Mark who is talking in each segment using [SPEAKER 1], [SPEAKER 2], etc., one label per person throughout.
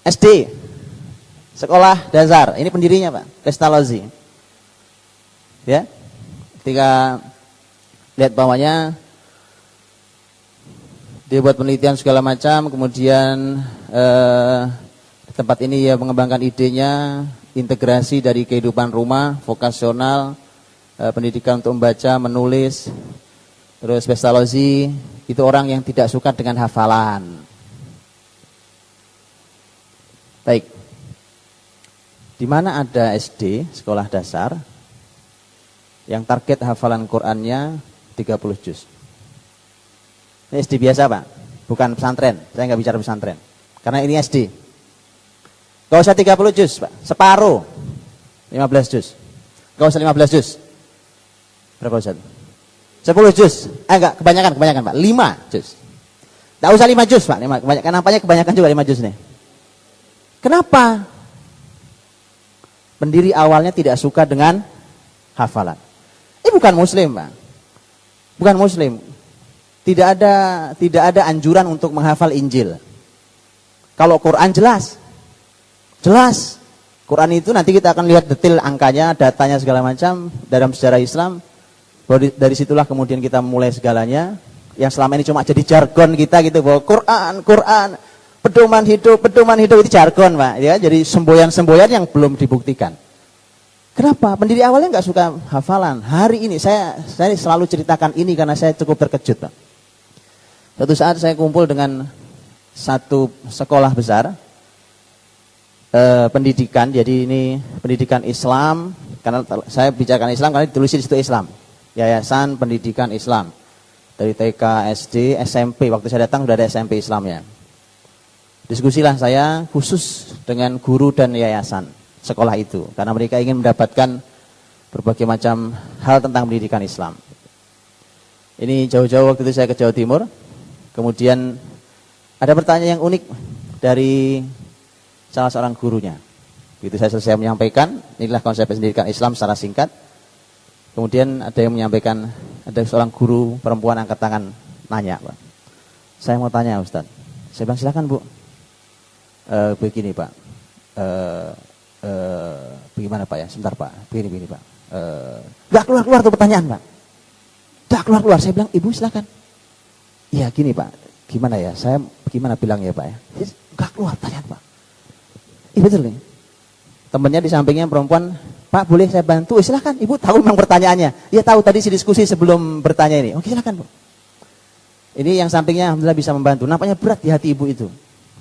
[SPEAKER 1] SD, sekolah dasar. Ini pendirinya Pak, Pestalozzi. Ya, ketika lihat bawahnya, dia buat penelitian segala macam, kemudian tempat ini ya mengembangkan idenya, integrasi dari kehidupan rumah, vokasional, pendidikan untuk membaca, menulis. Terus Pestalozzi itu orang yang tidak suka dengan hafalan. Baik. Di mana ada SD, sekolah dasar, yang target hafalan Qur'annya 30 juz. Ini SD biasa Pak, bukan pesantren. Saya nggak bicara pesantren, karena ini SD. Gak usah 30 juz Pak, separuh 15 juz. Gak usah 15 juz. Berapa Ustaz? 10 juz. Enggak, kebanyakan Pak, 5 juz. Gak usah 5 juz Pak, kebanyakan, nampaknya kebanyakan juga 5 juz nih. Kenapa? Pendiri awalnya tidak suka dengan hafalan. Ini bukan muslim Pak, bukan muslim. Tidak ada anjuran untuk menghafal Injil. Kalau Quran jelas. Quran itu nanti kita akan lihat detail angkanya, datanya segala macam dalam sejarah Islam. Dari situlah kemudian kita mulai segalanya. Yang selama ini cuma jadi jargon kita gitu, bahwa Quran, pedoman hidup itu jargon Pak. Ya, jadi semboyan-semboyan yang belum dibuktikan. Kenapa? Pendiri awalnya nggak suka hafalan. Hari ini saya selalu ceritakan ini karena saya cukup terkejut Pak. Suatu saat saya kumpul dengan satu sekolah besar pendidikan, jadi ini pendidikan Islam, karena saya bicarakan Islam karena ditulis di situ Islam. Yayasan Pendidikan Islam. Dari TK, SD, SMP, waktu saya datang sudah ada SMP Islamnya. Diskusilah saya khusus dengan guru dan yayasan sekolah itu, karena mereka ingin mendapatkan berbagai macam hal tentang pendidikan Islam. Ini jauh-jauh waktu itu saya ke Jawa Timur. Kemudian ada pertanyaan yang unik dari salah seorang gurunya. Begitu saya selesai menyampaikan, inilah konsep pendidikan Islam secara singkat. Kemudian ada yang menyampaikan, ada seorang guru perempuan angkat tangan, nanya Pak. Saya mau tanya Ustaz. Saya bilang silakan Bu. Begini Pak. Bagaimana Pak ya? Sebentar Pak. Begini Pak. Gak keluar tuh pertanyaan Pak. Gak keluar. Saya bilang Ibu silakan. Iya gini Pak. Gimana ya? Saya gimana bilang ya Pak ya? Gak keluar pertanyaan Pak. Iya betul nih. Temannya di sampingnya perempuan, Pak boleh saya bantu? Silakan, Ibu tahu memang pertanyaannya. Iya tahu, tadi si diskusi sebelum bertanya ini. Oke silakan Bu. Ini yang sampingnya alhamdulillah bisa membantu. Nampaknya berat di hati ibu itu.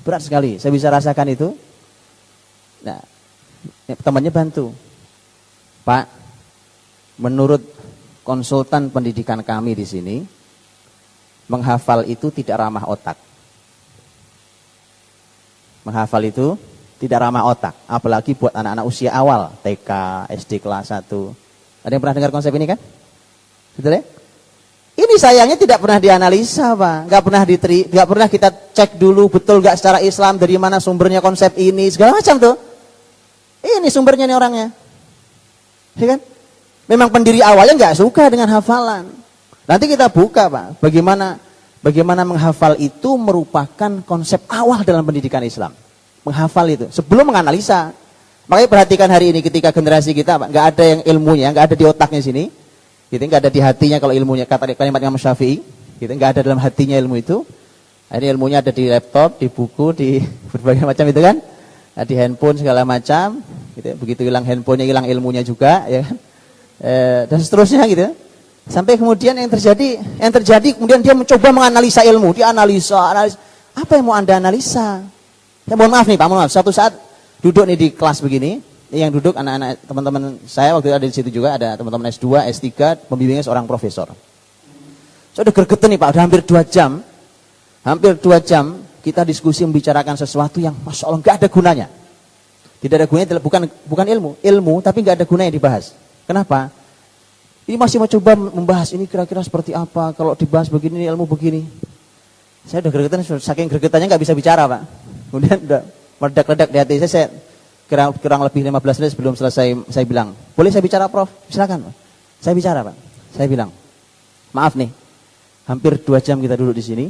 [SPEAKER 1] Berat sekali, saya bisa rasakan itu. Nah, temannya bantu. Pak, menurut konsultan pendidikan kami di sini, menghafal itu tidak ramah otak. Menghafal itu tidak ramah otak, apalagi buat anak-anak usia awal, TK, SD kelas 1. Ada yang pernah dengar konsep ini kan? Betul ya? Ini sayangnya tidak pernah dianalisa Pak, nggak pernah kita cek dulu betul nggak secara Islam, dari mana sumbernya konsep ini, segala macam tuh. Ini sumbernya nih orangnya, ya kan? Memang pendiri awalnya nggak suka dengan hafalan. Nanti kita buka Pak, bagaimana menghafal itu merupakan konsep awal dalam pendidikan Islam. Menghafal itu sebelum menganalisa. Makanya perhatikan hari ini ketika generasi kita Pak, nggak ada yang ilmunya, nggak ada di otaknya sini, gitu, nggak ada di hatinya kalau ilmunya, kata kalimat Imam Syafi'i, gitu, nggak ada dalam hatinya ilmu itu. Ini ilmunya ada di laptop, di buku, di berbagai macam itu kan, di handphone segala macam. Gitu, begitu hilang handphonenya hilang ilmunya juga, ya kan, dan seterusnya gitu. Sampai kemudian yang terjadi kemudian dia mencoba menganalisa ilmu, dia analisa. Apa yang mau Anda analisa? Ya mohon maaf nih Pak, mohon maaf. Suatu saat duduk nih di kelas begini, yang duduk anak-anak teman-teman saya waktu itu ada di situ juga, ada teman-teman S2, S3, pembimbingnya seorang profesor. Saya udah gregetan nih Pak, udah hampir 2 jam. Hampir 2 jam kita diskusi membicarakan sesuatu yang Masya Allah nggak ada gunanya. Tidak ada gunanya, bukan ilmu tapi nggak ada gunanya dibahas. Kenapa? Ini masih mau coba membahas ini kira-kira seperti apa, kalau dibahas begini ilmu begini. Saya udah gregetan, saking gregetannya nggak bisa bicara Pak. Kemudian udah meledak-ledak di hati saya kurang lebih 15 menit sebelum selesai saya bilang, boleh saya bicara Prof? Silakan Pak. Saya bicara Pak. Saya bilang, maaf nih, hampir 2 jam kita duduk di sini.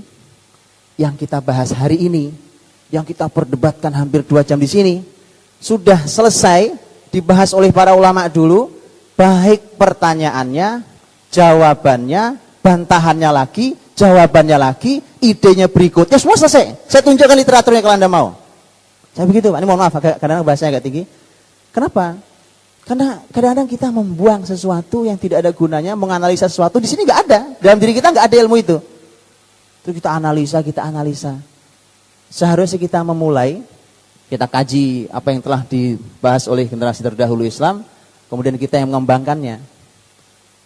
[SPEAKER 1] Yang kita bahas hari ini, yang kita perdebatkan hampir 2 jam di sini sudah selesai dibahas oleh para ulama dulu, baik pertanyaannya, jawabannya, bantahannya lagi, jawabannya lagi, idenya berikutnya, semua selesai. Saya tunjukkan literaturnya kalau Anda mau. Saya begitu Pak, ini mohon maaf, kadang-kadang bahasanya agak tinggi. Kenapa? Karena kadang-kadang kita membuang sesuatu yang tidak ada gunanya, menganalisa sesuatu, di sini nggak ada. Dalam diri kita nggak ada ilmu itu. Terus kita analisa. Seharusnya kita memulai, kita kaji apa yang telah dibahas oleh generasi terdahulu Islam, kemudian kita yang mengembangkannya.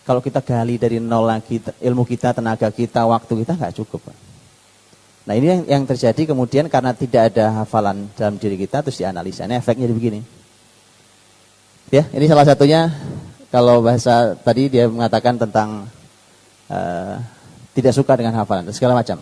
[SPEAKER 1] Kalau kita gali dari nol lagi, ilmu kita, tenaga kita, waktu kita nggak cukup. Nah ini yang terjadi kemudian karena tidak ada hafalan dalam diri kita, terus dianalisa. Ini efeknya begini. Ya, ini salah satunya, kalau bahasa tadi dia mengatakan tentang tidak suka dengan hafalan, segala macam.